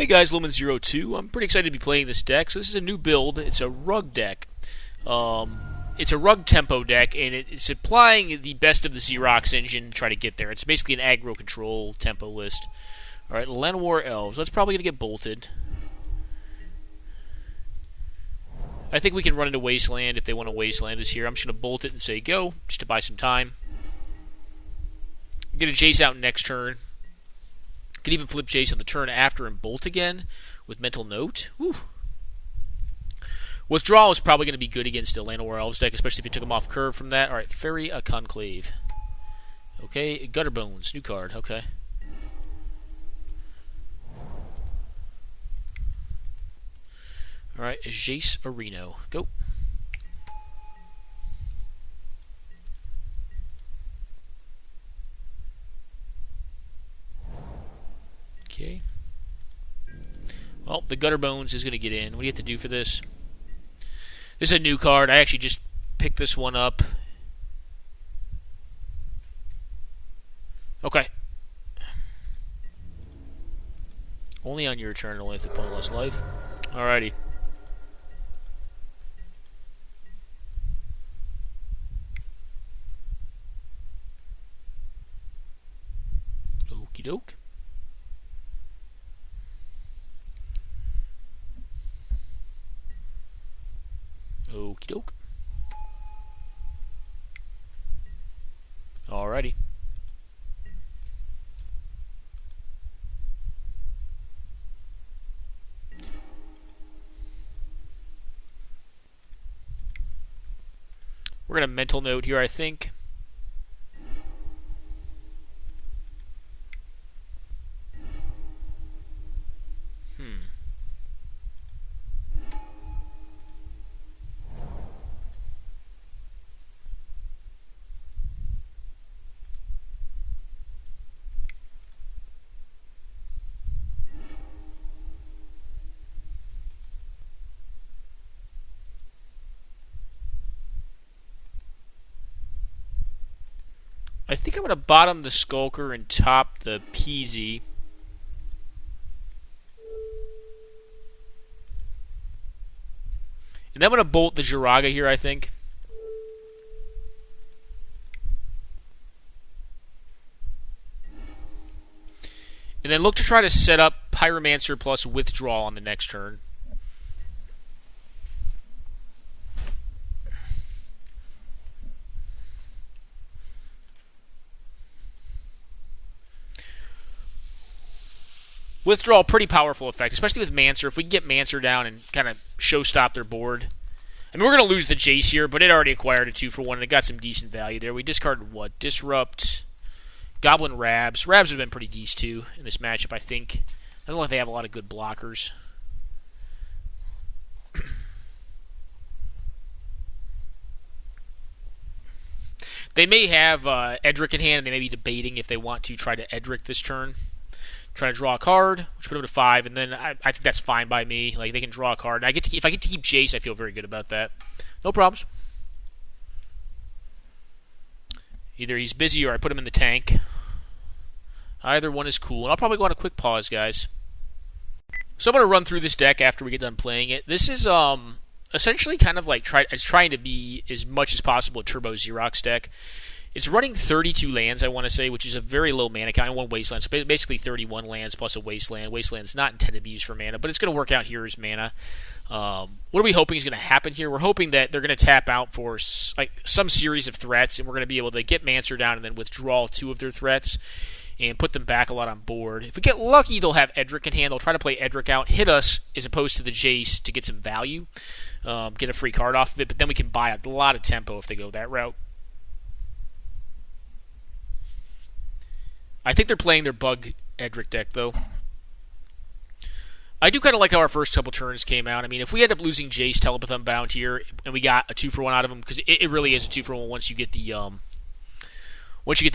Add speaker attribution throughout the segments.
Speaker 1: Hey guys, Lumen02. I'm pretty excited to be playing this deck. So this is a new build. It's a RUG deck. It's a RUG tempo deck, and it's applying the best of the Xerox engine to try to get there. It's basically an aggro control tempo list. Alright, Llanowar Elves. That's probably going to get bolted. I think we can run into Wasteland if they want to Wasteland us here. I'm just going to bolt it and say go, just to buy some time. Get a Jace out next turn. Could even flip Jace on the turn after and bolt again with Mental Note. Whew. Withdrawal is probably going to be good against the Llanowar Elves deck, especially if you took him off curve from that. Alright, Ferry a Conclave. Okay, Gutterbones, new card, okay. Alright, Jace Areno. Go. Okay. Well, the Gutterbones is going to get in. What do you have to do for this? This is a new card. I actually just picked this one up. Okay. Only on your turn, only if the opponent lost life. Alrighty. Okie doke. Okie doke. Alrighty. We're going to mental note here, I think. I think I'm going to bottom the Skulker and top the Peasy. And then I'm going to bolt the Jiraga here, I think. And then look to try to set up Pyromancer plus Withdrawal on the next turn. Withdrawal, pretty powerful effect, especially with Mancer. If we can get Mancer down and kind of show-stop their board. I mean, we're going to lose the Jace here, but it already acquired a 2-for-1, and it got some decent value there. We discarded what? Disrupt, Goblin Rabs. Rabs have been pretty decent, too, in this matchup, I think. I don't know if they have a lot of good blockers. They may have Edric in hand, and they may be debating if they want to try to Edric this turn. Try to draw a card, which put them to 5, and then I think that's fine by me. Like, they can draw a card. And if I get to keep Jace, I feel very good about that. No problems. Either he's busy or I put him in the tank. Either one is cool. And I'll probably go on a quick pause, guys. So I'm going to run through this deck after we get done playing it. This is essentially kind of like trying to be as much as possible a Turbo Xerox deck. It's running 32 lands, I want to say, which is a very low mana count. One Wasteland, so basically 31 lands plus a Wasteland. Wasteland's not intended to be used for mana, but it's going to work out here as mana. What are we hoping is going to happen here? We're hoping that they're going to tap out for some series of threats, and we're going to be able to get Mancer down and then withdraw 2 of their threats and put them back a lot on board. If we get lucky, they'll have Edric in hand. They'll try to play Edric out, hit us as opposed to the Jace to get some value, get a free card off of it, but then we can buy a lot of tempo if they go that route. I think they're playing their Bug Edric deck, though. I do kind of like how our first couple turns came out. I mean, if we end up losing Jace, Telepathy Unbound here, and we got a 2-for-1 out of him, because it really is a 2-for-1 once you get the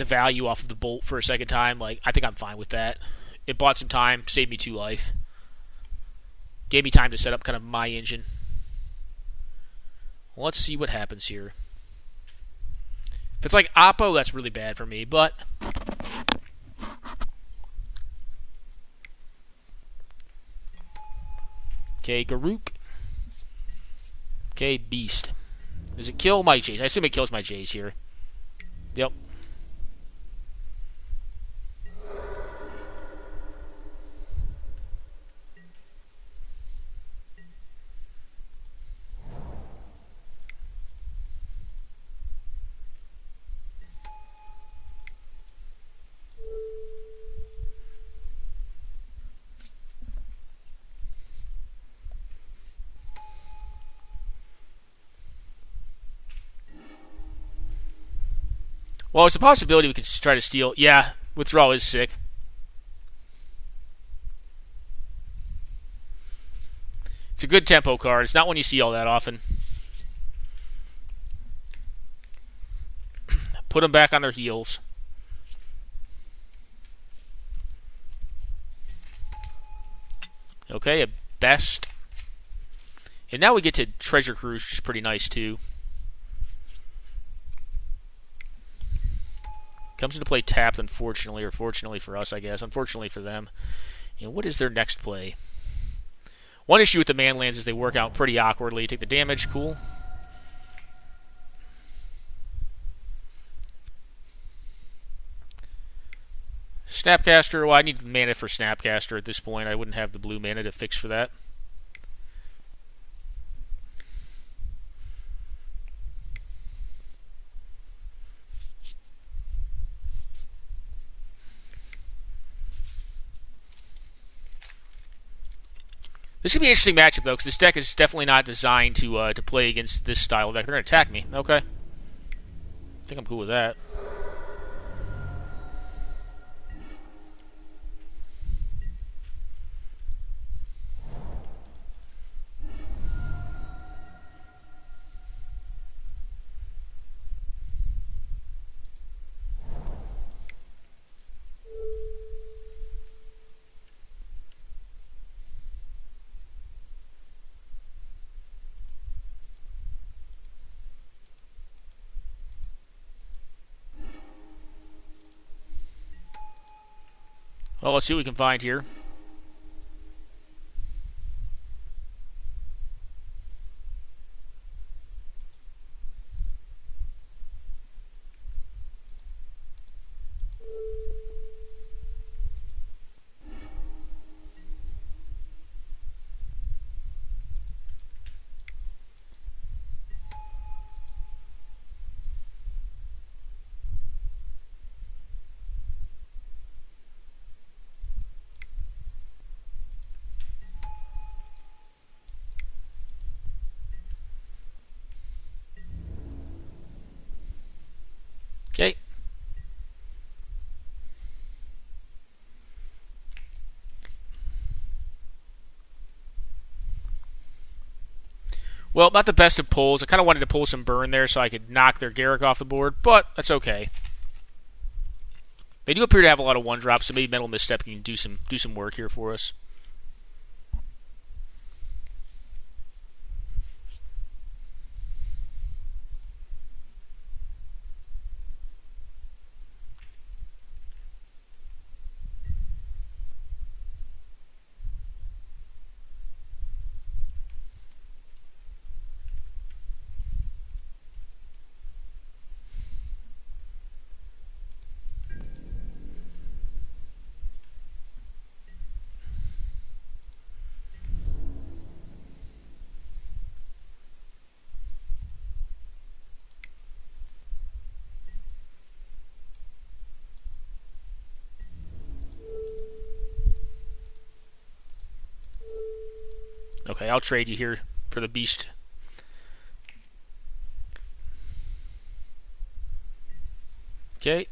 Speaker 1: value off of the bolt for a second time. Like, I think I'm fine with that. It bought some time, saved me 2 life, gave me time to set up kind of my engine. Well, let's see what happens here. If it's like Oppo, that's really bad for me, but Okay, Garuk. Okay, Beast. Does it kill my Jays? I assume it kills my Jays here. Yep. Well, it's a possibility we could try to steal. Yeah, withdrawal is sick. It's a good tempo card. It's not one you see all that often. Put them back on their heels. Okay, a best. And now we get to Treasure Cruise, which is pretty nice too. Comes into play tapped, unfortunately, or fortunately for us, I guess. Unfortunately for them. And what is their next play? One issue with the man lands is they work out pretty awkwardly. You take the damage, cool. Snapcaster, well, I need mana for Snapcaster at this point. I wouldn't have the blue mana to fix for that. This could be an interesting matchup, though, because this deck is definitely not designed to play against this style of deck. They're going to attack me. Okay. I think I'm cool with that. Well, let's see what we can find here. Okay. Well, not the best of pulls. I kind of wanted to pull some burn there so I could knock their Garrick off the board, but that's okay. They do appear to have a lot of one drops, so maybe Mental Misstep can do some work here for us. Okay, I'll trade you here for the Beast. Okay.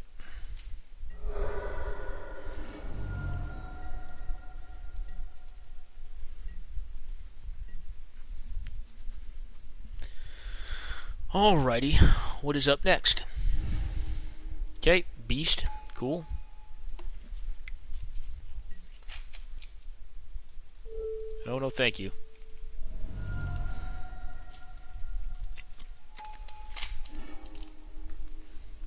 Speaker 1: Alrighty, what is up next? Okay, Beast, cool. Oh, no, thank you.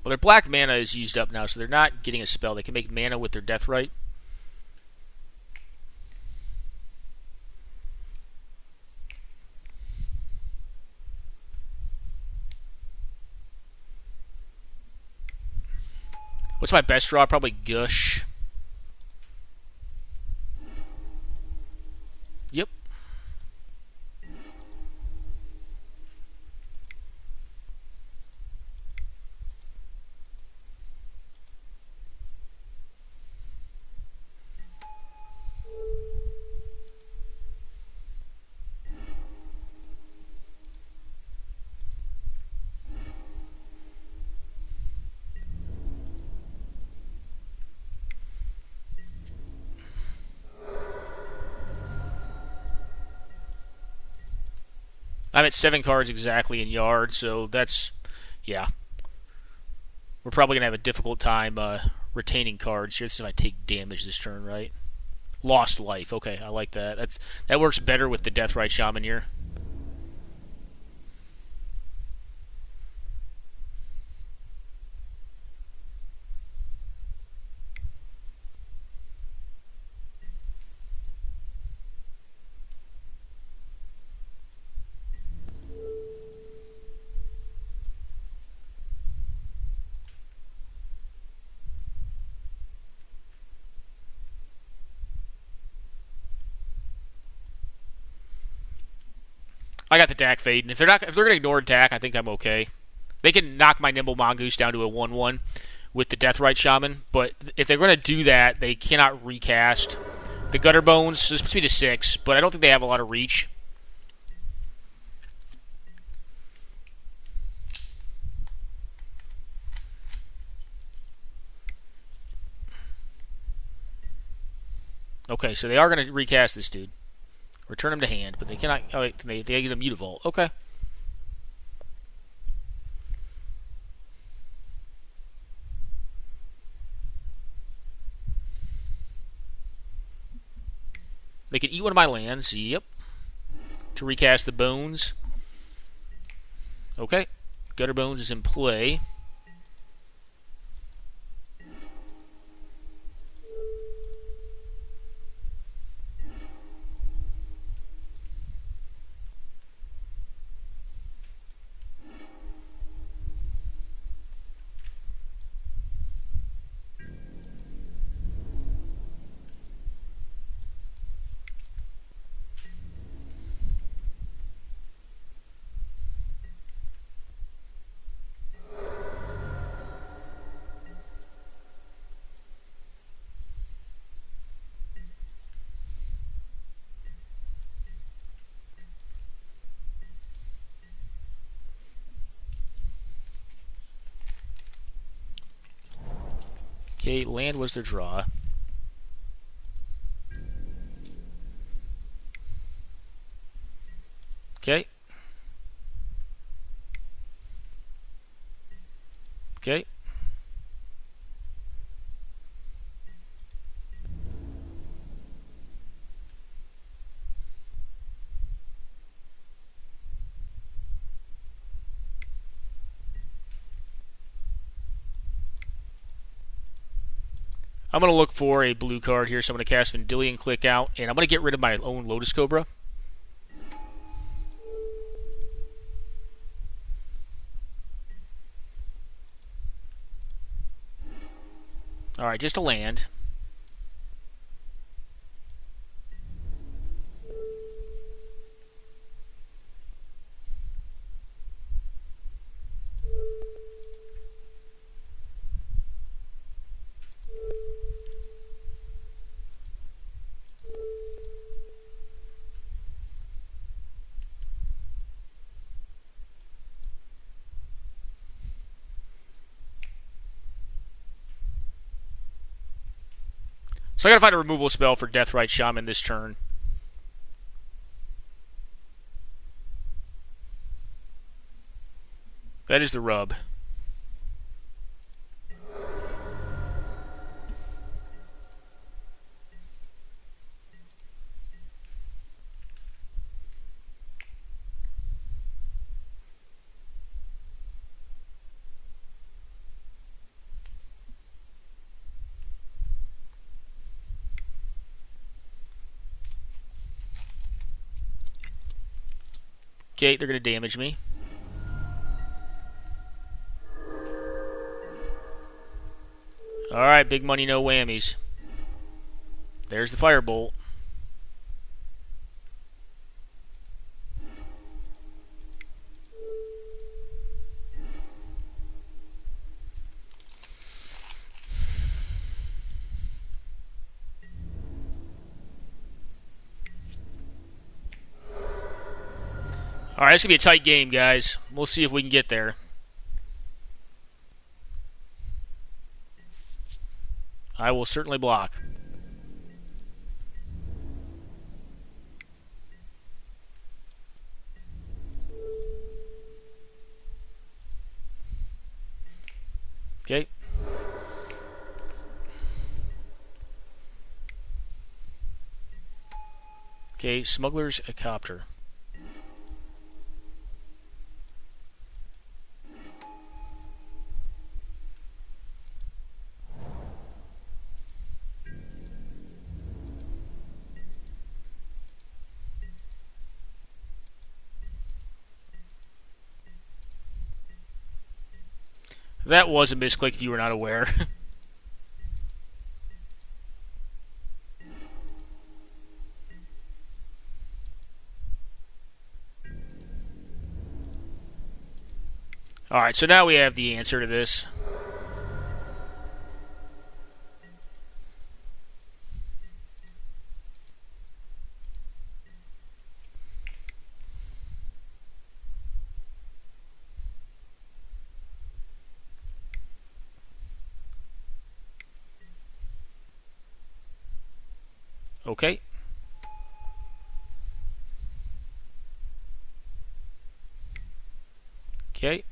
Speaker 1: Well, their black mana is used up now, so they're not getting a spell. They can make mana with their Death Right. What's my best draw? Probably Gush. Yep. I'm at 7 cards exactly in yard, so that's, yeah. We're probably going to have a difficult time retaining cards here. Let's see if I take damage this turn, right? Lost life. Okay, I like that. That works better with the Deathrite Shaman here. I got the Dak fading. If they're going to ignore Dak, I think I'm okay. They can knock my Nimble Mongoose down to a 1/1 with the Deathrite Shaman, but if they're going to do that, they cannot recast the Gutter Bones. This puts me to 6, but I don't think they have a lot of reach. Okay, so they are going to recast this dude. Return him to hand, but they cannot. Oh, wait, they get a Mutavault. Okay. They can eat one of my lands. Yep. To recast the bones. Okay. Gutter Bones is in play. Okay, land was their draw. Okay. Okay. I'm going to look for a blue card here, so I'm going to cast Vendilion, click out, and I'm going to get rid of my own Lotus Cobra. Alright, just a land. So I gotta find a removal spell for Deathrite Shaman this turn. That is the rub. Okay, they're going to damage me. Alright, big money, no whammies. There's the firebolt. Alright, it's going to be a tight game, guys. We'll see if we can get there. I will certainly block. Okay. Okay, smuggler's a copter. That was a misclick if you were not aware. Alright, so now we have the answer to this. Okay. Okay.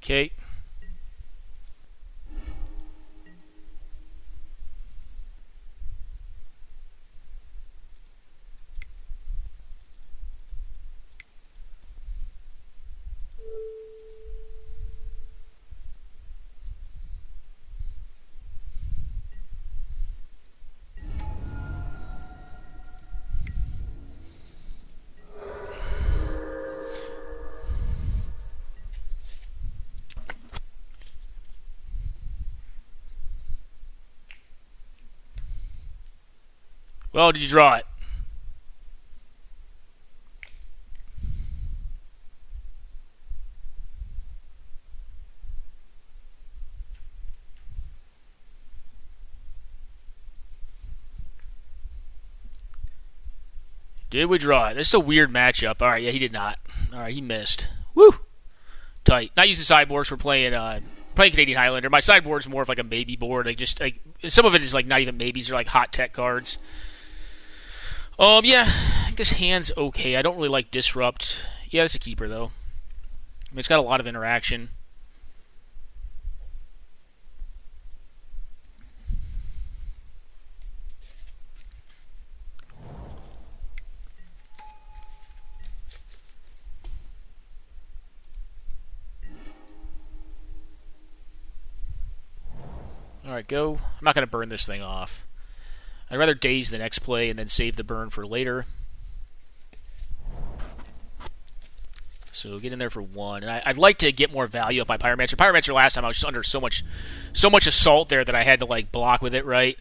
Speaker 1: Okay. Well, did you draw it? Did we draw it? This is a weird matchup. Alright, yeah, he did not. Alright, he missed. Woo! Tight. Not using sideboards for playing Canadian Highlander. My sideboard's more of like a maybe board. Some of it is like not even maybes, they're like hot tech cards. Yeah, I think this hand's okay. I don't really like Disrupt. Yeah, it's a keeper, though. I mean, it's got a lot of interaction. Alright, go. I'm not going to burn this thing off. I'd rather daze the next play and then save the burn for later. So get in there for one. And I'd like to get more value of my Pyromancer. Pyromancer last time I was just under so much assault there that I had to like block with it, right?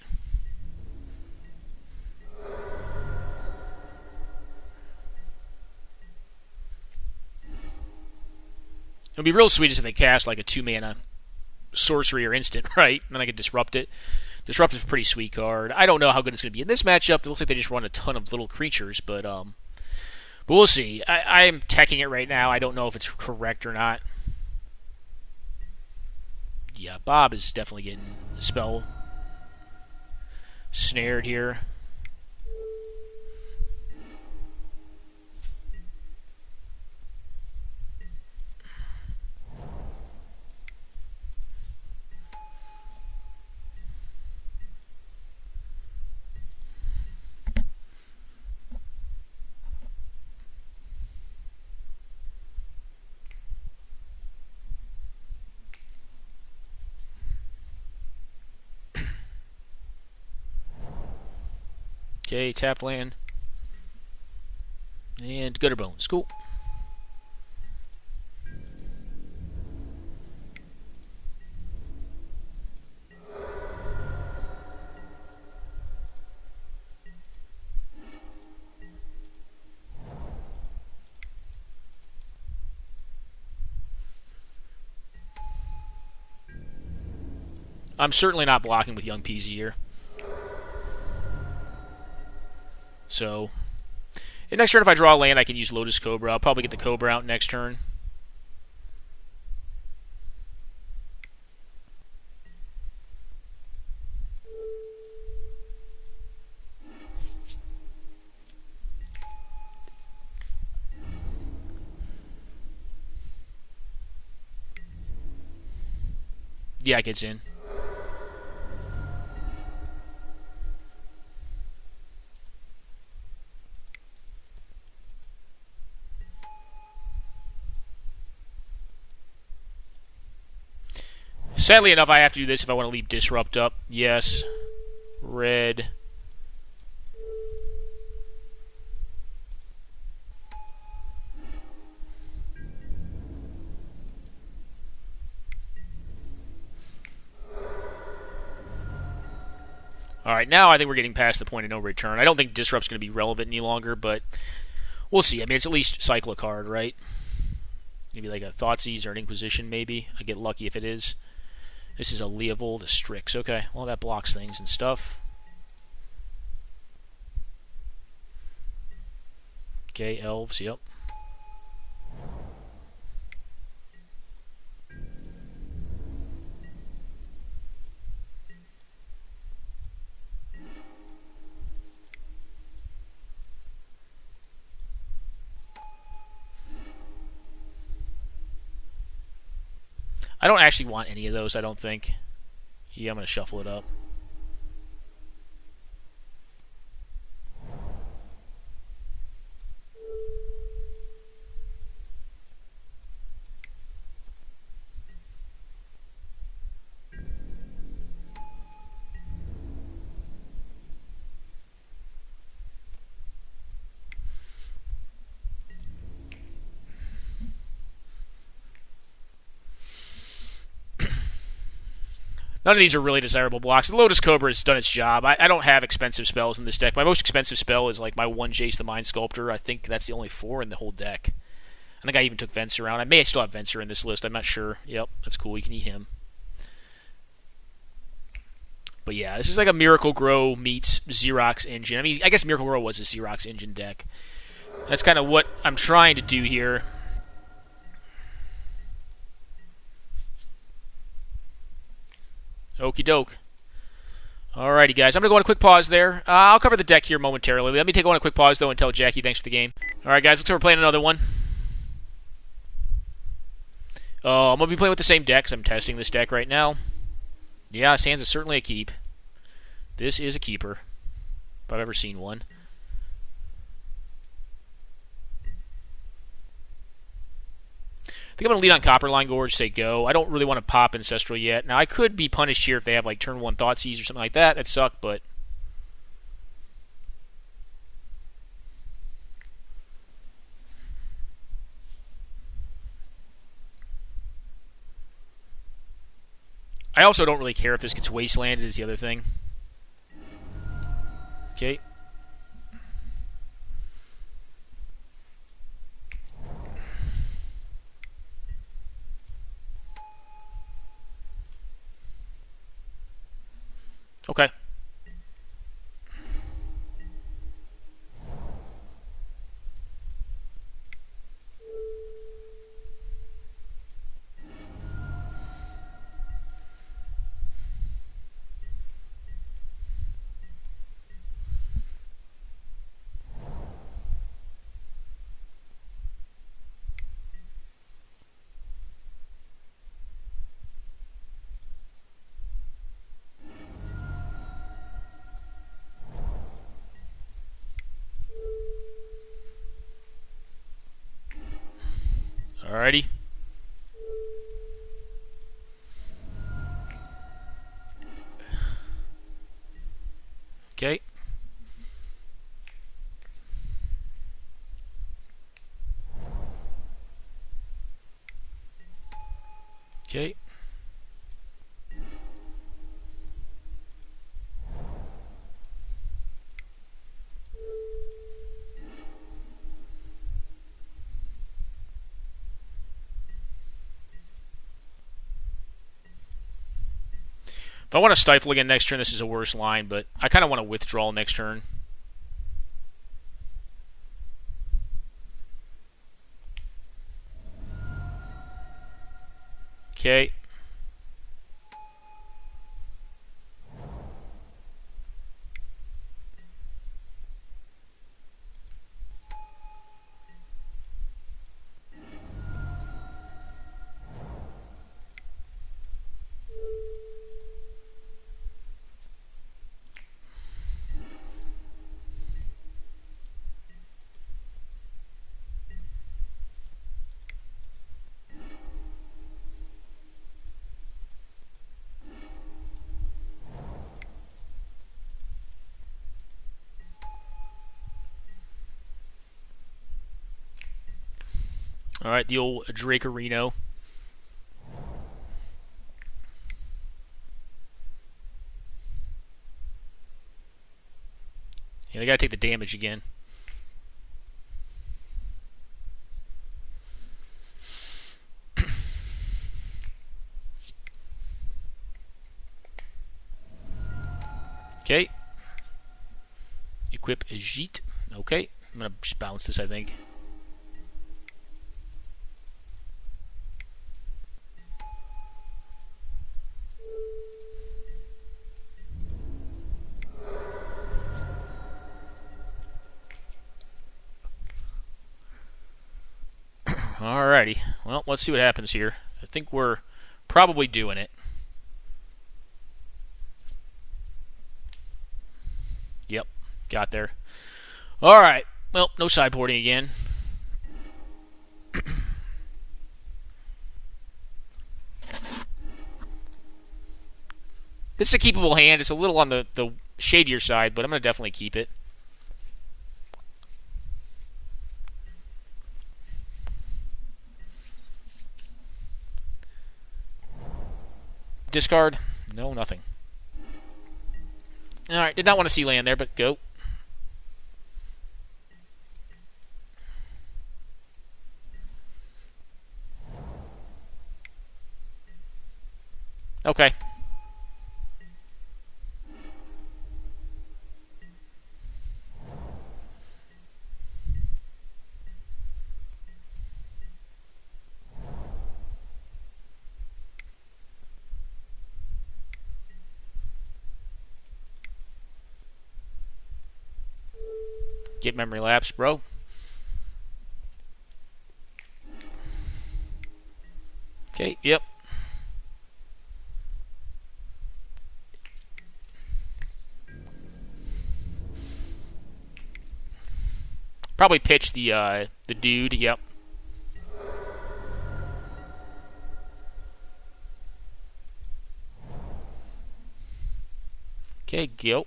Speaker 1: It would be real sweet if they cast like a 2-mana sorcery or instant, right? And then I could disrupt it. Disrupt is a pretty sweet card. I don't know how good it's going to be in this matchup. It looks like they just run a ton of little creatures, but we'll see. I am teching it right now. I don't know if it's correct or not. Yeah, Bob is definitely getting spell snared here. Okay, tap land. And gutter bones. Cool. I'm certainly not blocking with young Peasy here. So, next turn if I draw a land, I can use Lotus Cobra. I'll probably get the Cobra out next turn. Yeah, it gets in. Sadly enough, I have to do this if I want to leave Disrupt up. Yes. Red. Alright, now I think we're getting past the point of no return. I don't think Disrupt's going to be relevant any longer, but we'll see. I mean, it's at least cycle a card, right? Maybe like a Thoughtseize or an Inquisition, maybe. I get lucky if it is. This is a Leovold, a Strix. Okay, well, that blocks things and stuff. Okay, Elves, yep. I don't actually want any of those, I don't think. Yeah, I'm going to shuffle it up. None of these are really desirable blocks. The Lotus Cobra has done its job. I don't have expensive spells in this deck. My most expensive spell is like my 1 Jace the Mind Sculptor. I think that's the only 4 in the whole deck. I think I even took Venser out. I may still have Venser in this list. I'm not sure. Yep, that's cool. You can eat him. But yeah, this is like a Miracle Grow meets Xerox Engine. I mean, I guess Miracle Grow was a Xerox Engine deck. That's kind of what I'm trying to do here. Okie doke. Alrighty, guys. I'm going to go on a quick pause there. I'll cover the deck here momentarily. Let me take on a quick pause, though, and tell Jackie thanks for the game. Alright, guys. Looks like we're playing another one. I'm going to be playing with the same deck because I'm testing this deck right now. Yeah, his hands is certainly a keep. This is a keeper, if I've ever seen one. I think I'm going to lead on Copperline Gorge, say go. I don't really want to pop Ancestral yet. Now, I could be punished here if they have like turn 1 Thoughtseize or something like that. That'd suck, but... I also don't really care if this gets wastelanded is the other thing. Okay. Okay. Alrighty. Okay. If I want to stifle again next turn, this is a worse line, but I kind of want to withdraw next turn. Okay. All right, the old Dracarino. Yeah, they gotta take the damage again. Okay. Equip a Jeet. Okay. I'm gonna just bounce this, I think. Alrighty. Well, let's see what happens here. I think we're probably doing it. Yep. Got there. Alright. Well, no sideboarding again. This is a keepable hand. It's a little on the shadier side, but I'm going to definitely keep it. Discard? No, nothing. Alright, did not want to see land there, but go. Okay. Get memory lapse, bro. Okay, yep. Probably pitch the dude, yep. Okay, go.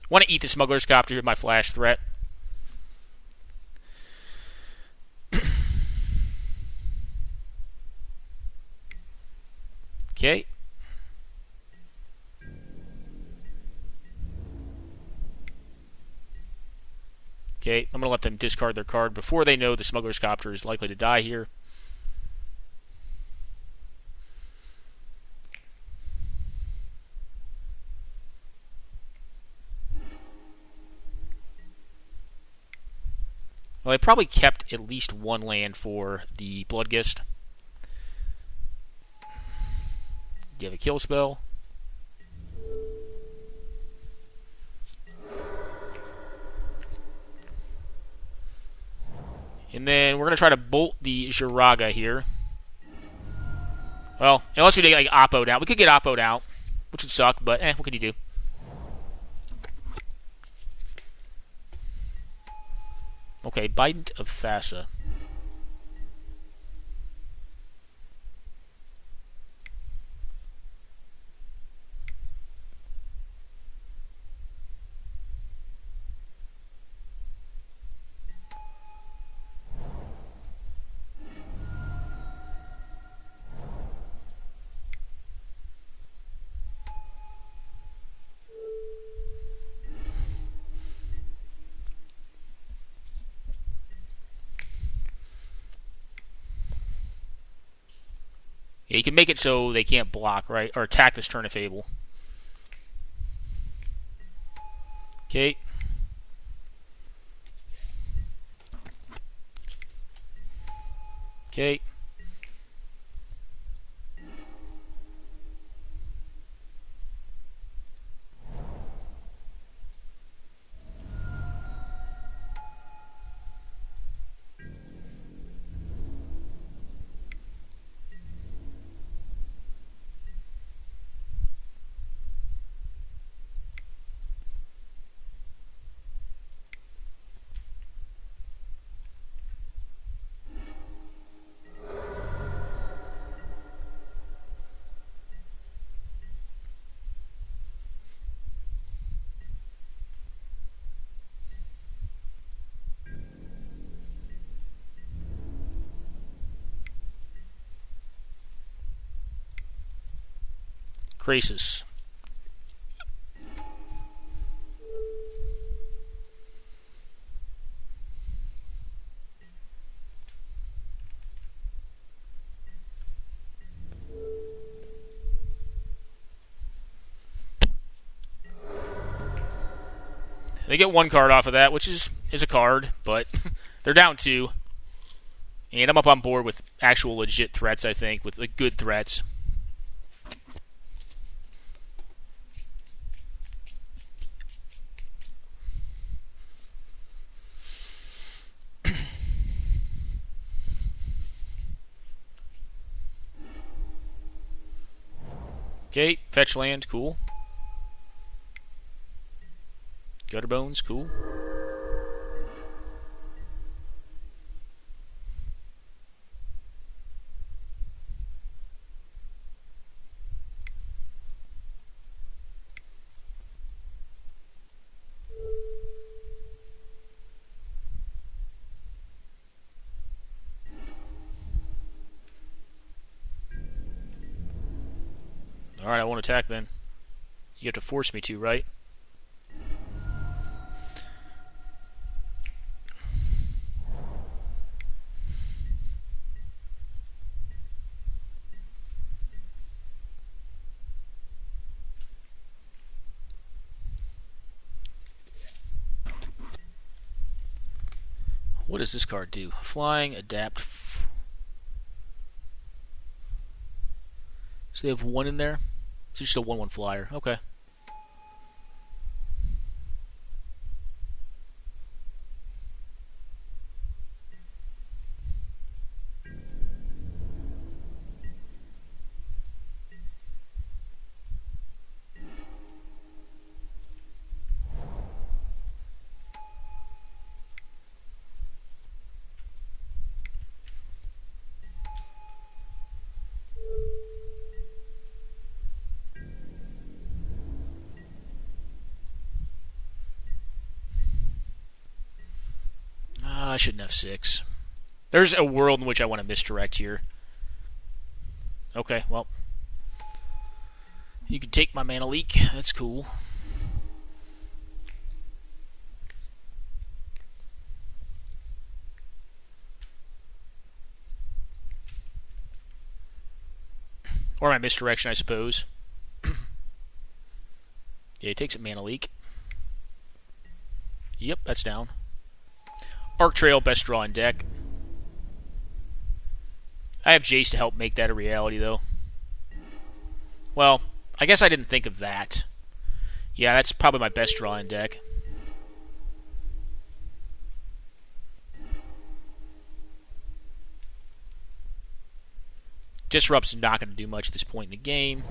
Speaker 1: Want to eat the smuggler's copter with my flash threat. Okay. Okay, I'm going to let them discard their card before they know the smuggler's copter is likely to die here. Well, I probably kept at least one land for the Bloodgist. You have a kill spell. And then we're going to try to bolt the Jiraga here. Well, unless we get like Oppo'd out. We could get Oppo'd out, which would suck, but what can you do? Okay, Bident of Thassa. Yeah, you can make it so they can't block, right? Or attack this turn if able. Okay. Okay. Crisis. They get one card off of that, which is a card, but they're down 2. And I'm up on board with actual legit threats, I think, with good threats. Okay, fetch land, cool. Gutter bones, cool. Alright, I won't attack then. You have to force me to, right? What does this card do? Flying, adapt. So they have 1 in there? It's just a 1/1 flyer. Okay. I shouldn't have 6. There's a world in which I want to misdirect here. Okay, well. You can take my mana leak. That's cool. Or my misdirection, I suppose. Yeah, he takes a mana leak. Yep, that's down. Arc Trail, best draw in deck. I have Jace to help make that a reality, though. Well, I guess I didn't think of that. Yeah, that's probably my best draw in deck. Disrupt's not going to do much at this point in the game.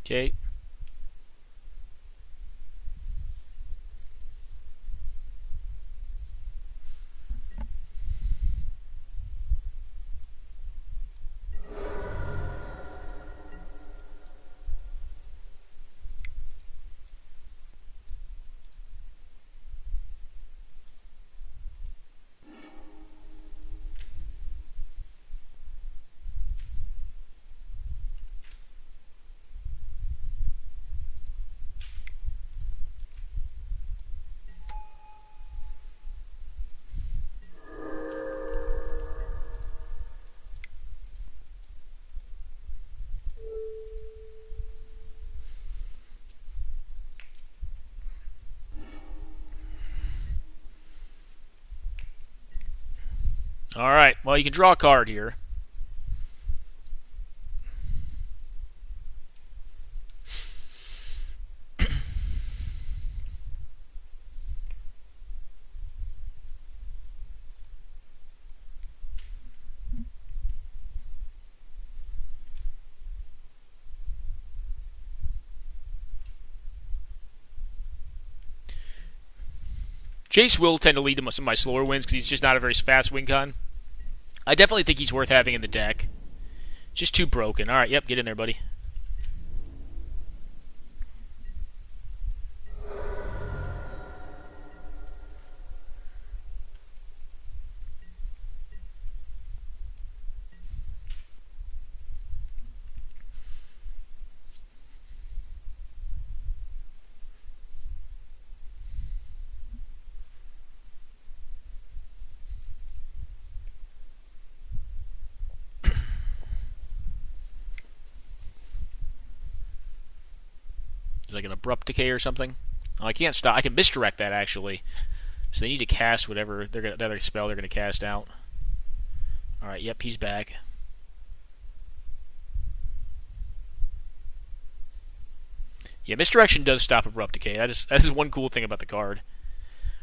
Speaker 1: Okay. All right. Well, you can draw a card here. Jace will tend to lead to some of my slower wins because he's just not a very fast win con. I definitely think he's worth having in the deck. Just too broken. All right, yep, get in there, buddy. Is like an abrupt decay or something? Oh, I can't stop. I can misdirect that actually. So they need to cast whatever the other spell they're gonna cast out. All right. Yep, he's back. Yeah, misdirection does stop abrupt decay. That is one cool thing about the card.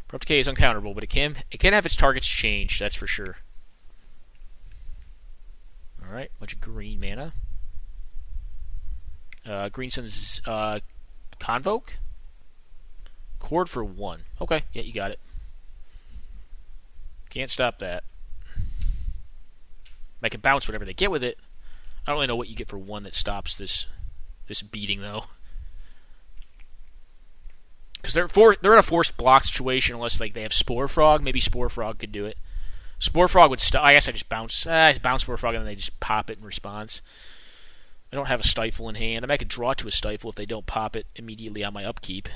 Speaker 1: Abrupt decay is uncounterable, but it can have its targets changed. That's for sure. All right, bunch of green mana. Green Sun's Convoke? Chord for 1. Okay, yeah, you got it. Can't stop that. I can bounce whatever they get with it. I don't really know what you get for 1 that stops this beating, though. Because they're in a forced block situation unless like they have Spore Frog. Maybe Spore Frog could do it. Spore Frog would stop. I guess I just bounce. I bounce Spore Frog and then they just pop it in response. I don't have a Stifle in hand. I mean, I could draw to a Stifle if they don't pop it immediately on my upkeep.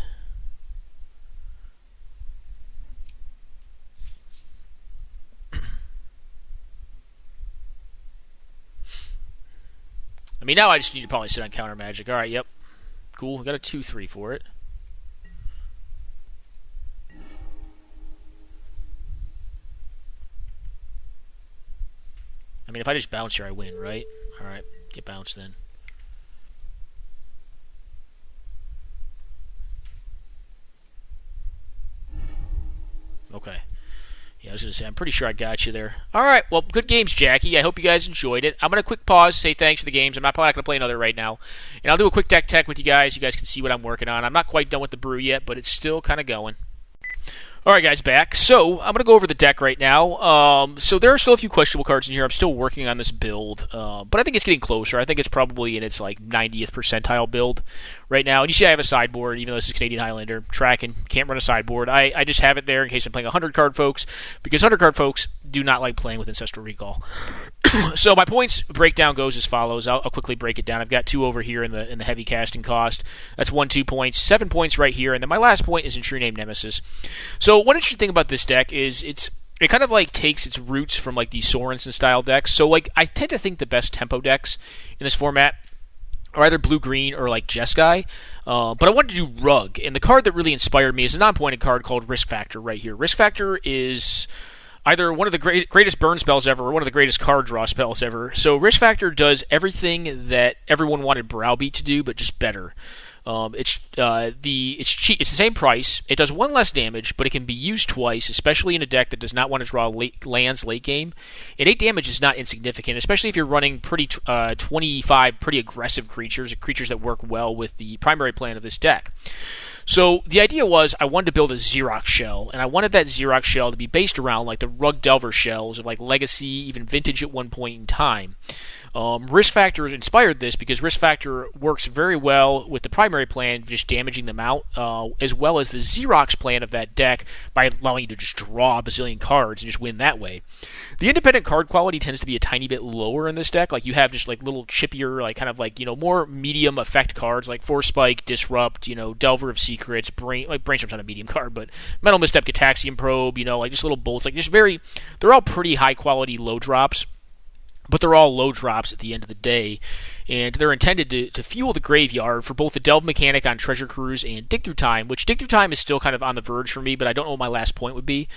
Speaker 1: I mean, now I just need to probably sit on counter magic. All right, yep. Cool. I got a 2/3 for it. I mean, if I just bounce here, I win, right? All right, get bounced then. Okay. Yeah, I was going to say, I'm pretty sure I got you there. All right, well, good games, Jackie. I hope you guys enjoyed it. I'm going to quick pause, say thanks for the games. I'm probably not going to play another right now. And I'll do a quick deck tech with you guys. You guys can see what I'm working on. I'm not quite done with the brew yet, but it's still kind of going. All right, guys, back. So I'm going to go over the deck right now. So there are still a few questionable cards in here. I'm still working on this build, but I think it's getting closer. I think it's probably in its like 90th percentile build right now. And you see I have a sideboard, even though this is Canadian Highlander. Tracking, can't run a sideboard. I just have it there in case I'm playing 100-card folks, because 100-card folks do not like playing with Ancestral Recall. So my points breakdown goes as follows. I'll quickly break it down. I've got 2 over here in the heavy casting cost. That's 2 points. 7 points right here, and then my last point is in True Name Nemesis. So one interesting thing about this deck is it kind of like takes its roots from like these Sorensen style decks. So like I tend to think the best tempo decks in this format are either blue-green or like Jeskai. But I wanted to do RUG, and the card that really inspired me is a non-pointed card called Risk Factor right here. Risk Factor is either one of the greatest burn spells ever or one of the greatest card draw spells ever. So Risk Factor does everything that everyone wanted Browbeat to do, but just better. It's cheap. It's the same price. It does 1 less damage, but it can be used twice, especially in a deck that does not want to draw lands late game. And 8 damage is not insignificant, especially if you're running 25 pretty aggressive creatures that work well with the primary plan of this deck. So the idea was I wanted to build a Xerox shell, and I wanted that Xerox shell to be based around like the RUG Delver shells of like Legacy, even Vintage at one point in time. Risk Factor inspired this because Risk Factor works very well with the primary plan, just damaging them out, as well as the Xerox plan of that deck by allowing you to just draw a bazillion cards and just win that way. The independent card quality tends to be a tiny bit lower in this deck. Like you have just like little chippier, like kind of like, more medium effect cards like Force Spike, Disrupt, Delver of Secrets, Brainstorm's not a medium card, but Metal Misstep, Cataxium Probe, like just little bolts, like just they're all pretty high quality low drops. But they're all low drops at the end of the day, and they're intended to fuel the graveyard for both the Delve mechanic on Treasure Cruise and Dig Through Time, which Dig Through Time is still kind of on the verge for me, but I don't know what my last point would be.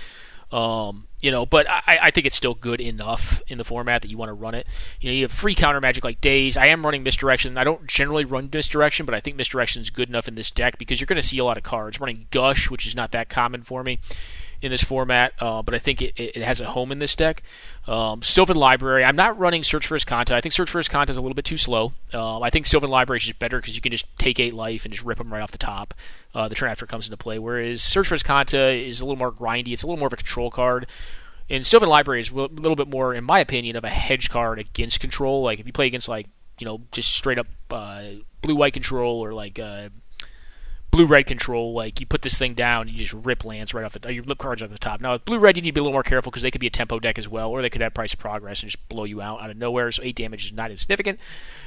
Speaker 1: But I think it's still good enough in the format that you want to run it. You have free counter magic like Daze. I am running Misdirection. I don't generally run Misdirection, but I think Misdirection is good enough in this deck because you're going to see a lot of cards. I'm running Gush, which is not that common for me in this format, but I think it has a home in this deck. Sylvan Library. I'm not running Search for Iscanta. I think Search for Iscanta is a little bit too slow. I think Sylvan Library is just better because you can just take 8 life and just rip them right off the top the turn after it comes into play, whereas Search for Iscanta is a little more grindy. It's a little more of a control card. And Sylvan Library is a little bit more, in my opinion, of a hedge card against control. Like if you play against just straight up blue-white control or blue-red control, like you put this thing down and you just rip lands right off you rip cards off the top. Now with blue-red you need to be a little more careful because they could be a tempo deck as well, or they could have Price of Progress and just blow you out of nowhere, so 8 damage is not insignificant.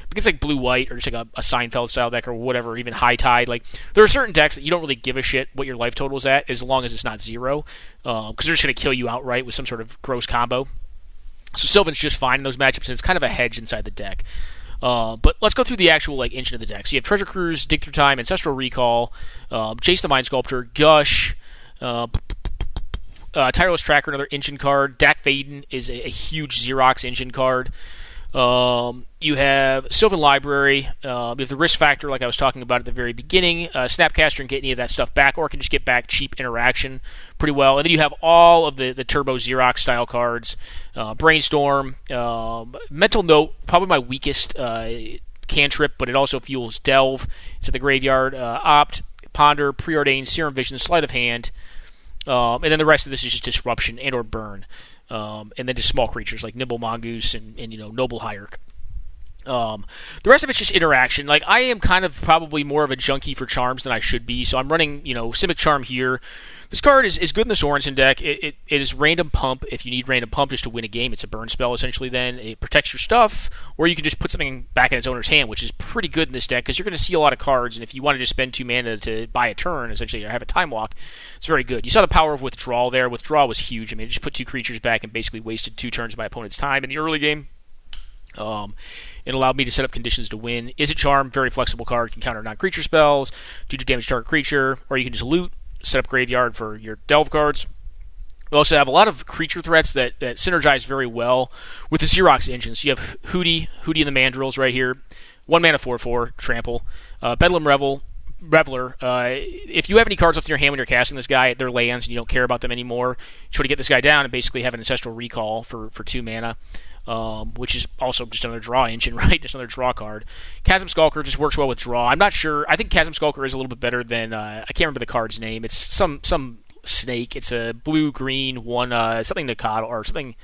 Speaker 1: But it's like blue-white or just like a Seinfeld style deck or whatever, even High Tide. Like there are certain decks that you don't really give a shit what your life total is at as long as it's not 0, because they're just going to kill you outright with some sort of gross combo. So Sylvan's just fine in those matchups, and it's kind of a hedge inside the deck. But let's go through the actual engine of the deck. So you have Treasure Cruise, Dig Through Time, Ancestral Recall, Chase the Mind Sculptor, Gush, Tireless Tracker, another engine card. Dak Vaden is a huge Xerox engine card. You have Sylvan Library. You have the risk factor, like I was talking about at the very beginning. Snapcaster and get any of that stuff back, or it can just get back cheap interaction pretty well. And then you have all of the Turbo Xerox style cards. Brainstorm, Mental Note, probably my weakest cantrip, but it also fuels Delve. It's at the graveyard. Opt, Ponder, Preordain, Serum Vision, Sleight of Hand. And then the rest of this is just Disruption and or Burn. And then just small creatures like Nimble Mongoose and Noble Hierarch. The rest of it's just interaction. Like I am kind of probably more of a junkie for charms than I should be, so I'm running Simic Charm here. This card is good in the Sorensen deck. It is random pump if you need random pump just to win a game. It's a burn spell essentially. Then it protects your stuff, or you can just put something back in its owner's hand, which is pretty good in this deck because you're going to see a lot of cards. And if you want to just spend 2 mana to buy a turn, essentially, or have a time walk, it's very good. You saw the power of Withdrawal there. Withdrawal was huge. I mean, it just put 2 creatures back and basically wasted 2 turns of my opponent's time in the early game. It allowed me to set up conditions to win. Is it Charm? Very flexible card. Can counter non-creature spells, do damage to target creature, or you can just loot, set up graveyard for your Delve cards. We also have a lot of creature threats that synergize very well with the Xerox engine. So you have Hootie and the Mandrills right here. 1 mana 4/4, trample. Bedlam Reveler. If you have any cards left in your hand when you're casting this guy, they're lands and you don't care about them anymore. You try to get this guy down and basically have an Ancestral Recall for 2 mana. Which is also just another draw engine, right? Just another draw card. Chasm Skulker just works well with draw. I'm not sure. I think Chasm Skulker is a little bit better than I can't remember the card's name. It's some snake. It's a blue-green one, something Nikado or something.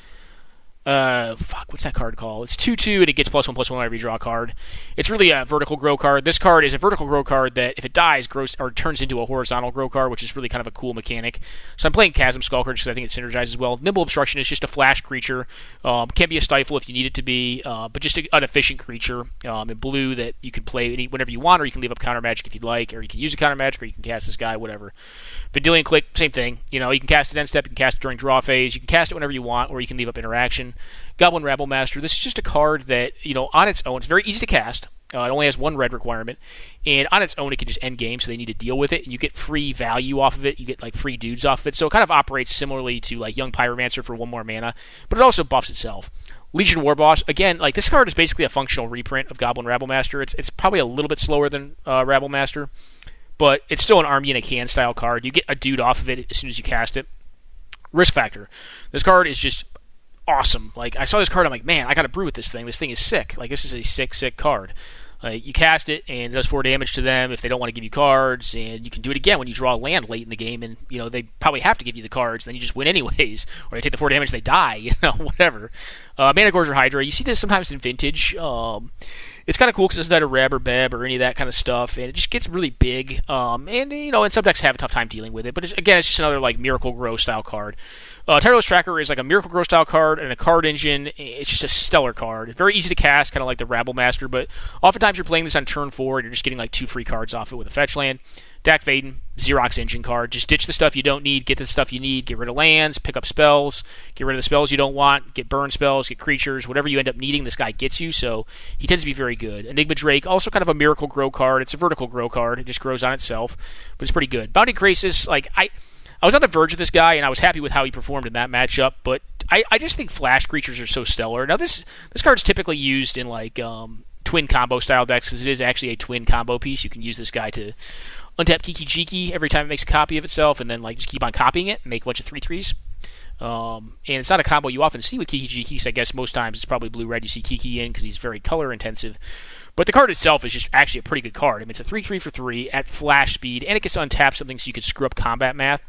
Speaker 1: What's that card called? It's 2/2 and it gets +1/+1 every draw card. It's really a vertical grow card. This card is a vertical grow card that if it dies, grows or turns into a horizontal grow card, which is really kind of a cool mechanic. So I'm playing Chasm Skulker because I think it synergizes well. Nimble Obstruction is just a flash creature. Can be a stifle if you need it to be, but just an efficient creature in blue that you can play whenever you want, or you can leave up counter magic if you'd like, or you can use a counter magic, or you can cast this guy, whatever. Vendilion Click, same thing. You can cast it end step, you can cast it during draw phase, you can cast it whenever you want, or you can leave up interaction. Goblin Rabble Master. This is just a card that, on its own, it's very easy to cast. It only has 1 red requirement. And on its own, it can just end game, so they need to deal with it. And you get free value off of it. You get, free dudes off of it. So it kind of operates similarly to, Young Pyromancer for 1 more mana. But it also buffs itself. Legion Warboss. Again, this card is basically a functional reprint of Goblin Rabble Master. It's probably a little bit slower than Rabble Master. But it's still an Army in a Can style card. You get a dude off of it as soon as you cast it. Risk Factor. This card is just awesome. I saw this card, I'm like, man, I got to brew with this thing. This thing is sick. This is a sick card. You cast it, and it does 4 damage to them if they don't want to give you cards, and you can do it again when you draw a land late in the game, and, they probably have to give you the cards, and then you just win anyways, or they take the 4 damage, they die, whatever. Mana Gorger Hydra, you see this sometimes in Vintage. It's kind of cool because it's not a Reb or Beb or any of that kind of stuff, and it just gets really big, and some decks have a tough time dealing with it, but it's just another, Miracle Grow style card. Tireless Tracker is a Miracle Grow style card and a card engine. It's just a stellar card. Very easy to cast, kind of like the Rabble Master, but oftentimes you're playing this on turn 4 and you're just getting 2 free cards off it with a fetch land. Dak Vaden, Xerox engine card. Just ditch the stuff you don't need, get the stuff you need, get rid of lands, pick up spells, get rid of the spells you don't want, get burn spells, get creatures, whatever you end up needing, this guy gets you, so he tends to be very good. Enigma Drake, also kind of a Miracle Grow card. It's a vertical grow card. It just grows on itself, but it's pretty good. Bounty Crisis, I was on the verge of this guy, and I was happy with how he performed in that matchup, but I just think flash creatures are so stellar. Now, this card's typically used in, like, twin combo style decks, because it is actually a twin combo piece. You can use this guy to untap Kiki Jiki every time it makes a copy of itself, and then, like, just keep on copying it and make a bunch of 3/3s. And it's not a combo you often see with Kiki Jiki, so I guess most times it's probably blue-red you see Kiki in, because he's very color-intensive. But the card itself is just actually a pretty good card. I mean, it's a 3/3 for 3 at flash speed, and it gets to untap something so you can screw up combat math,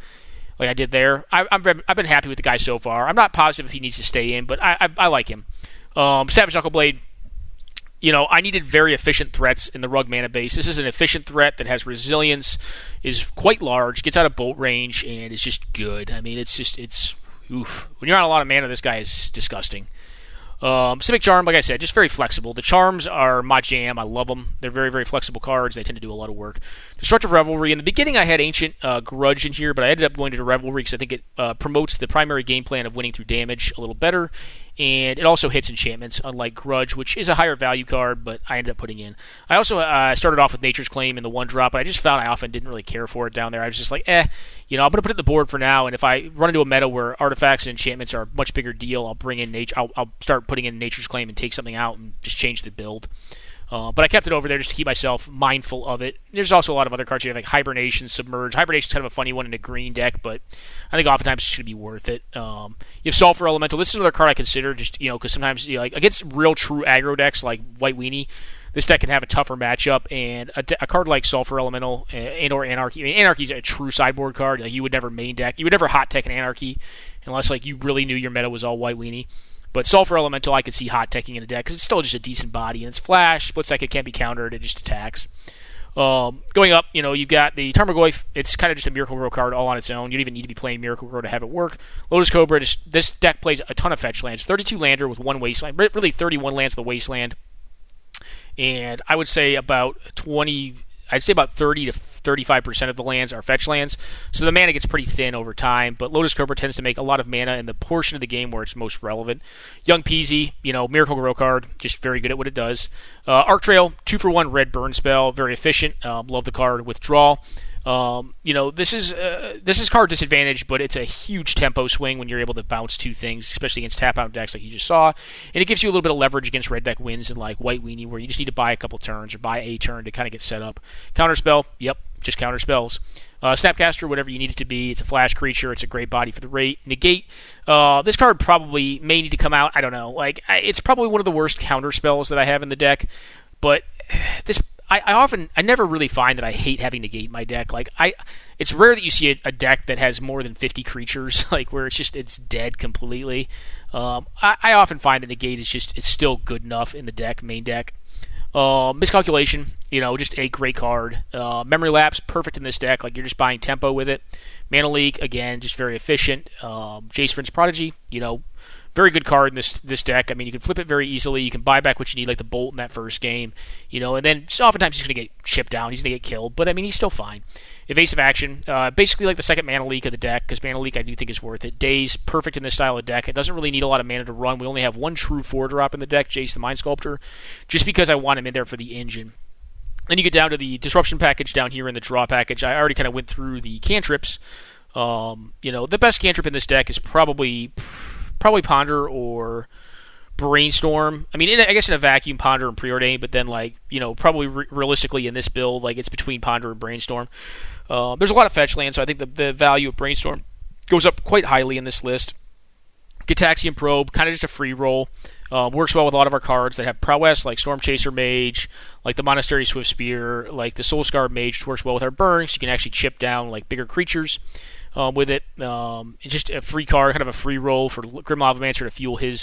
Speaker 1: like I did there. I've been happy with the guy so far. I'm not positive if he needs to stay in, but I like him. Savage Knuckleblade, I needed very efficient threats in the RUG mana base. This is an efficient threat that has resilience, is quite large, gets out of bolt range, and is just good. I mean, it's oof. When you're on a lot of mana, this guy is disgusting. Civic Charm, like I said, just very flexible. The charms are my jam. I love them. They're very, very flexible cards. They tend to do a lot of work. Destructive Revelry. In the beginning, I had Ancient Grudge in here, but I ended up going to the Revelry because I think it promotes the primary game plan of winning through damage a little better, and it also hits enchantments, unlike Grudge, which is a higher value card, but I ended up putting in. I also started off with Nature's Claim in the 1-drop, but I just found I often didn't really care for it down there. I was just like, I'm going to put it in the board for now, and if I run into a meta where artifacts and enchantments are a much bigger deal, I'll bring in I'll start putting in Nature's Claim and take something out and just change the build. But I kept it over there just to keep myself mindful of it. There's also a lot of other cards here, like Hibernation, Submerge. Hibernation's kind of a funny one in a green deck, but I think oftentimes it's going to be worth it. You have Sulfur Elemental. This is another card I consider, just because sometimes like against real true aggro decks like White Weenie, this deck can have a tougher matchup, and a card like Sulfur Elemental and/or Anarchy. I mean, Anarchy's a true sideboard card. Like, you would never main deck. You would never hot tech an Anarchy unless like you really knew your meta was all White Weenie. But Sulfur Elemental, I could see hot teching in a deck because it's still just a decent body, and it's flash, split second, can't be countered, it just attacks. Going up, you've got the Tarmogoyf. It's kind of just a Miracle Grow card all on its own. You don't even need to be playing Miracle Grow to have it work. Lotus Cobra, this deck plays a ton of fetch lands. 32 lander with 1 wasteland, really 31 lands with the wasteland. And I would say about 30 to 35% of the lands are fetch lands, so the mana gets pretty thin over time, but Lotus Cobra tends to make a lot of mana in the portion of the game where it's most relevant. Young Peasy, Miracle Grow card, just very good at what it does. Arc Trail, 2-for-1 red burn spell, very efficient, love the card. Withdrawal. This is card disadvantage, but it's a huge tempo swing when you're able to bounce 2 things, especially against tap-out decks like you just saw, and it gives you a little bit of leverage against red deck wins in like White Weenie, where you just need to buy a couple turns or buy a turn to kind of get set up. Counterspell, yep, just counter spells. Snapcaster, whatever you need it to be. It's a flash creature. It's a great body for the rate. Negate. This card probably may need to come out. I don't know. It's probably one of the worst counter spells that I have in the deck, but this. I never really find that I hate having negate in my deck. It's rare that you see a deck that has more than 50 creatures, where it's dead completely. I often find that negate it's still good enough in the deck, main deck. Miscalculation, just a great card. Memory Lapse, perfect in this deck. You're just buying tempo with it. Mana Leak, again, just very efficient. Jace Vryn's Prodigy, very good card in this deck. I mean, you can flip it very easily. You can buy back what you need, like the Bolt in that first game, and then oftentimes he's going to get chipped down. He's going to get killed, but I mean, he's still fine. Evasive Action, basically like the second Mana Leak of the deck, because Mana Leak I do think is worth it. Daze, perfect in this style of deck. It doesn't really need a lot of mana to run. We only have 1 true 4-drop in the deck, Jace the Mind Sculptor, just because I want him in there for the engine. Then you get down to the Disruption package down here in the Draw package. I already kind of went through the cantrips. The best cantrip in this deck is probably Ponder or Brainstorm. I mean, I guess in a vacuum, Ponder and Preordain, but then probably realistically in this build, it's between Ponder and Brainstorm. There's a lot of fetch land, so I think the value of Brainstorm goes up quite highly in this list. Gitaxian Probe, kind of just a free roll. Works well with a lot of our cards that have prowess, like Storm Chaser Mage, like the Monastery Swift Spear, like the Soul Scar Mage, which works well with our burns. You can actually chip down bigger creatures with it. It's just a free card, kind of a free roll for Grim Lavamancer to fuel his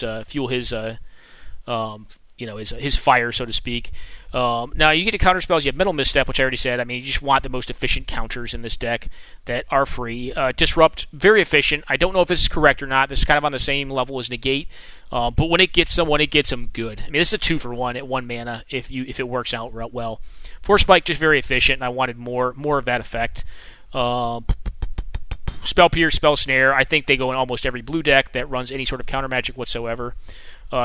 Speaker 1: fire, so to speak. Now you get to counter spells. You have Mental Misstep, which I already said. I mean, you just want the most efficient counters in this deck that are free. Disrupt, very efficient. I don't know if this is correct or not. This is kind of on the same level as Negate, but when it gets them good. I mean, this is a 2-for-1 at 1 mana if it works out well. Force Spike, just very efficient, and I wanted more of that effect. Spell Pierce, Spell Snare, I think they go in almost every blue deck that runs any sort of counter magic whatsoever.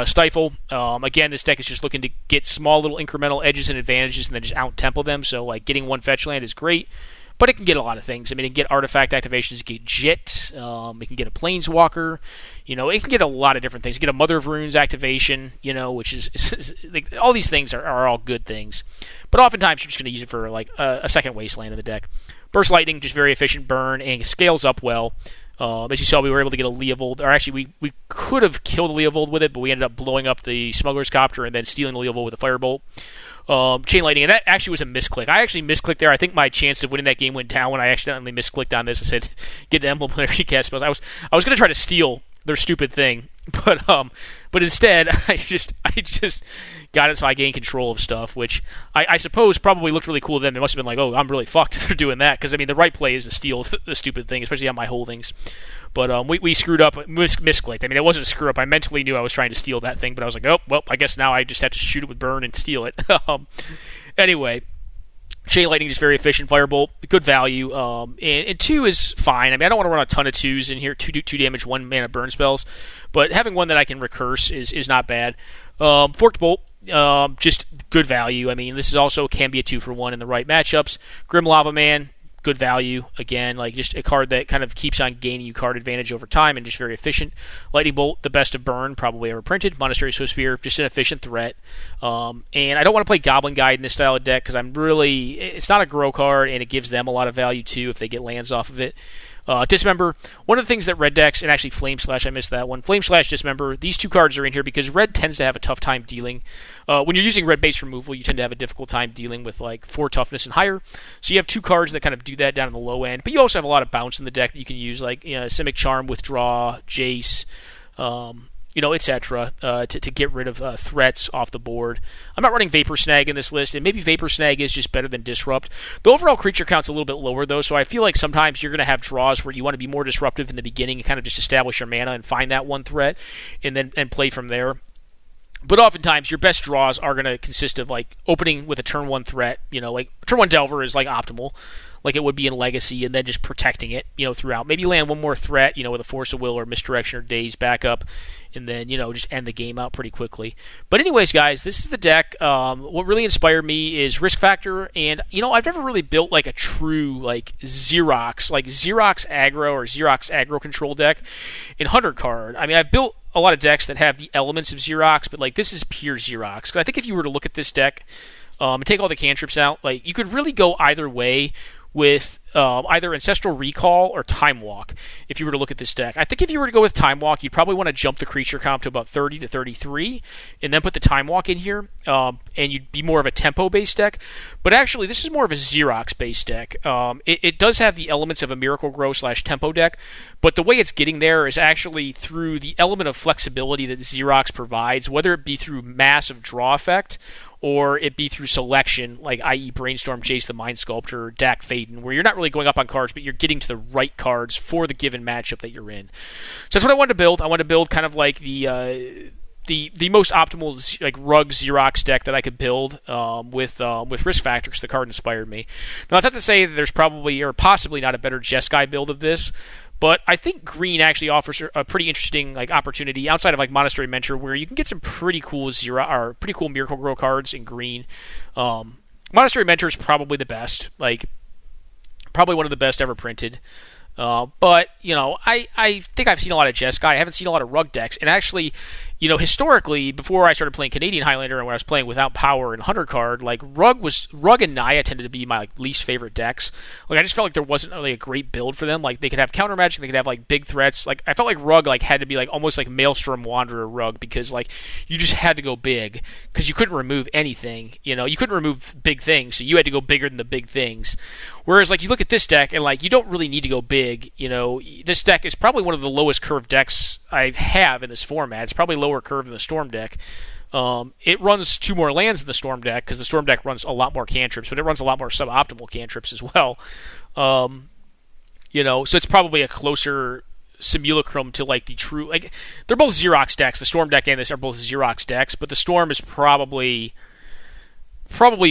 Speaker 1: Stifle, again, this deck is just looking to get small little incremental edges and advantages and then just out-tempo them, so getting 1 fetch land is great. but it can get a lot of things. I mean, it can get artifact activations, it can get Jit, it can get a Planeswalker, it can get a lot of different things. It can get a Mother of Runes activation, which is like, all these things are all good things. But oftentimes you're just going to use it for like a second Wasteland in the deck. Burst Lightning, just very efficient burn, and scales up well. As you saw, we were able to get a Leovold, or actually we could have killed a Leovold with it, but we ended up blowing up the Smuggler's Copter and then stealing the Leovold with a Firebolt. Chain Lightning, and that actually was a misclick. I actually misclicked there. I think my chance of winning that game went down when I accidentally misclicked on this. I said, get the emblem whenever you cast spells. I was going to try to steal their stupid thing, but instead, I just got it so I gained control of stuff, which I suppose probably looked really cool to them. They must have been like, oh, I'm really fucked for doing that, because, I mean, the right play is to steal the stupid thing, especially on my holdings. But we screwed up, misclicked. I mean, it wasn't a screw up. I mentally knew I was trying to steal that thing, but I was like, oh, well, I guess now I just have to shoot it with burn and steal it. Anyway, Chain Lightning is very efficient. Firebolt, good value. And 2 is fine. I mean, I don't want to run a ton of 2s in here. 2 damage, 1 mana burn spells. But having one that I can recurse is not bad. Forked Bolt, just good value. I mean, this is also can be a 2-for-1 in the right matchups. Grim Lava Man, good value. Again, like just a card that kind of keeps on gaining you card advantage over time and just very efficient. Lightning Bolt, the best of burn probably ever printed. Monastery Swiftspear, just an efficient threat. And I don't want to play Goblin Guide in this style of deck because it's not a grow card and it gives them a lot of value too if they get lands off of it. Dismember, one of the things that red decks, and actually Flame Slash, I missed that one. Flame Slash, Dismember, these 2 cards are in here because red tends to have a tough time dealing. When you're using red base removal, you tend to have a difficult time dealing with like 4 toughness and higher. So you have 2 cards that kind of do that down in the low end. But you also have a lot of bounce in the deck that you can use, like Simic Charm, Withdraw, Jace, etc. To get rid of threats off the board. I'm not running Vapor Snag in this list, and maybe Vapor Snag is just better than Disrupt. The overall creature count's a little bit lower, though, so I feel like sometimes you're going to have draws where you want to be more disruptive in the beginning and kind of just establish your mana and find that one threat and play from there. But oftentimes, your best draws are going to consist of like opening with a turn 1 threat. Like turn 1 Delver is like optimal, like it would be in Legacy, and then just protecting it, throughout. Maybe land one more threat, with a Force of Will or Misdirection or Daze backup, and then, just end the game out pretty quickly. But anyways, guys, this is the deck. What really inspired me is Risk Factor, and, I've never really built like a true, Xerox aggro or Xerox aggro control deck in 100 card. I mean, I've built a lot of decks that have the elements of Xerox, but this is pure Xerox. Because I think if you were to look at this deck and take all the cantrips out, you could really go either way with either Ancestral Recall or Time Walk if you were to look at this deck. I think if you were to go with Time Walk, you'd probably want to jump the creature count to about 30 to 33 and then put the Time Walk in here, and you'd be more of a tempo-based deck. But actually, this is more of a Xerox-based deck. It does have the elements of a Miracle Grow / tempo deck, but the way it's getting there is actually through the element of flexibility that Xerox provides, whether it be through massive draw effect or it be through selection, like i.e. Brainstorm, Jace the Mind Sculptor, Dak Faden, where you're not really going up on cards, but you're getting to the right cards for the given matchup that you're in. So that's what I wanted to build. I wanted to build kind of like the most optimal RUG Xerox deck that I could build with Risk Factor, because the card inspired me. Now, that's not to say that there's probably or possibly not a better Jeskai build of this, but I think green actually offers a pretty interesting opportunity outside of Monastery Mentor, where you can get some pretty cool Miracle Grow cards in green. Monastery Mentor is probably the best, probably one of the best ever printed. But I think I've seen a lot of Jeskai. I haven't seen a lot of RUG decks, and actually, historically, before I started playing Canadian Highlander and when I was playing without power and 100 card, RUG and Naya tended to be my least favorite decks. I just felt like there wasn't really a great build for them. They could have counter magic, they could have big threats. I felt like RUG had to be almost like Maelstrom Wanderer RUG, because you just had to go big because you couldn't remove anything. You couldn't remove big things, so you had to go bigger than the big things. Whereas you look at this deck and you don't really need to go big. This deck is probably one of the lowest curve decks I have in this format. It's probably lower curve than the Storm deck. It runs 2 more lands than the Storm deck, because the Storm deck runs a lot more cantrips, but it runs a lot more suboptimal cantrips as well. So it's probably a closer simulacrum to the true. They're both Xerox decks. The Storm deck and this are both Xerox decks, but the Storm is probably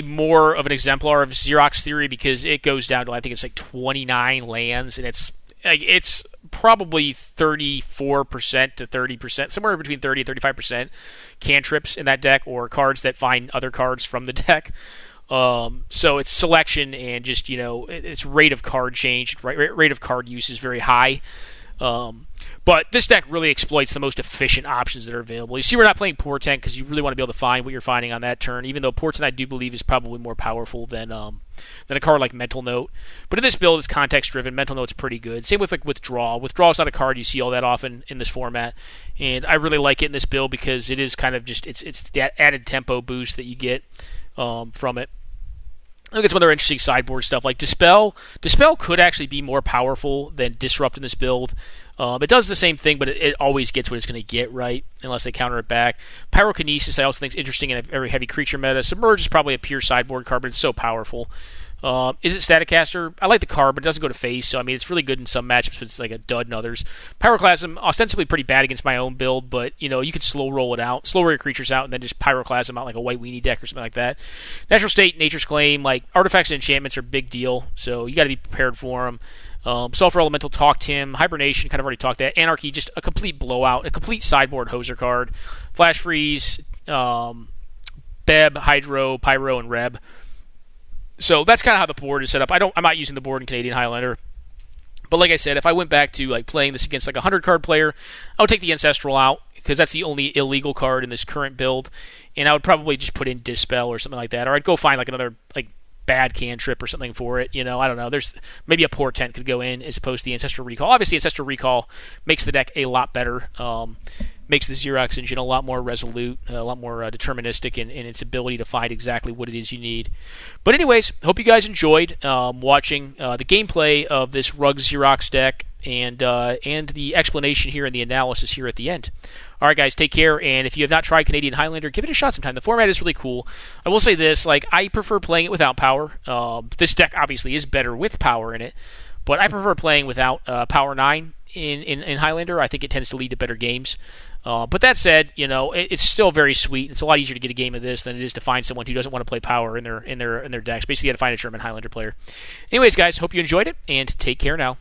Speaker 1: more of an exemplar of Xerox theory, because it goes down to, I think it's 29 lands, and it's probably 34% to 30%, somewhere between 30 and 35% cantrips in that deck, or cards that find other cards from the deck. So its selection and just, its rate of card change, rate of card use is very high. But this deck really exploits the most efficient options that are available. You see, we're not playing Portent because you really want to be able to find what you're finding on that turn, even though Portent, I do believe, is probably more powerful than a card like Mental Note. But in this build, it's context-driven. Mental Note's pretty good. Same with Withdraw. Withdraw is not a card you see all that often in this format, and I really like it in this build because it is kind of just it's that added tempo boost that you get from it. I think it's some other interesting sideboard stuff like Dispel. Dispel could actually be more powerful than Disrupt in this build. It does the same thing, but it always gets what it's going to get, right? Unless they counter it back. Pyrokinesis I also think is interesting in a very heavy creature meta. Submerge is probably a pure sideboard card, but it's so powerful. Is it Staticaster? I like the card, but it doesn't go to face, so I mean it's really good in some matchups, but it's like a dud in others. Pyroclasm, ostensibly pretty bad against my own build, but you could slow roll your creatures out, and then just Pyroclasm out like a white weenie deck or something like that. Natural State, Nature's Claim, like artifacts and enchantments are a big deal, so you got to be prepared for them. Sulfur Elemental, talked him. Hibernation, kind of already talked that. Anarchy, just a complete blowout, a complete sideboard hoser card. Flash Freeze, Beb, Hydro, Pyro, and Reb. So that's kind of how the board is set up. I'm not using the board in Canadian Highlander. But like I said, if I went back to like playing this against like a 100-card player, I would take the Ancestral out because that's the only illegal card in this current build. And I would probably just put in Dispel or something like that. Or I'd go find like another like bad cantrip or something for it. I don't know. There's maybe a Portent could go in as opposed to the Ancestral Recall. Obviously, Ancestral Recall makes the deck a lot better. Makes the Xerox engine a lot more resolute, a lot more deterministic in its ability to find exactly what it is you need. But anyways, hope you guys enjoyed watching the gameplay of this RUG Xerox deck and the explanation here and the analysis here at the end. All right, guys, take care, and if you have not tried Canadian Highlander, give it a shot sometime. The format is really cool. I will say this, I prefer playing it without power. This deck obviously is better with power in it, but I prefer playing without Power 9 in Highlander. I think it tends to lead to better games. But that said, it's still very sweet. It's a lot easier to get a game of this than it is to find someone who doesn't want to play power in their decks. Basically, you got to find a German Highlander player. Anyways, guys, hope you enjoyed it, and take care now.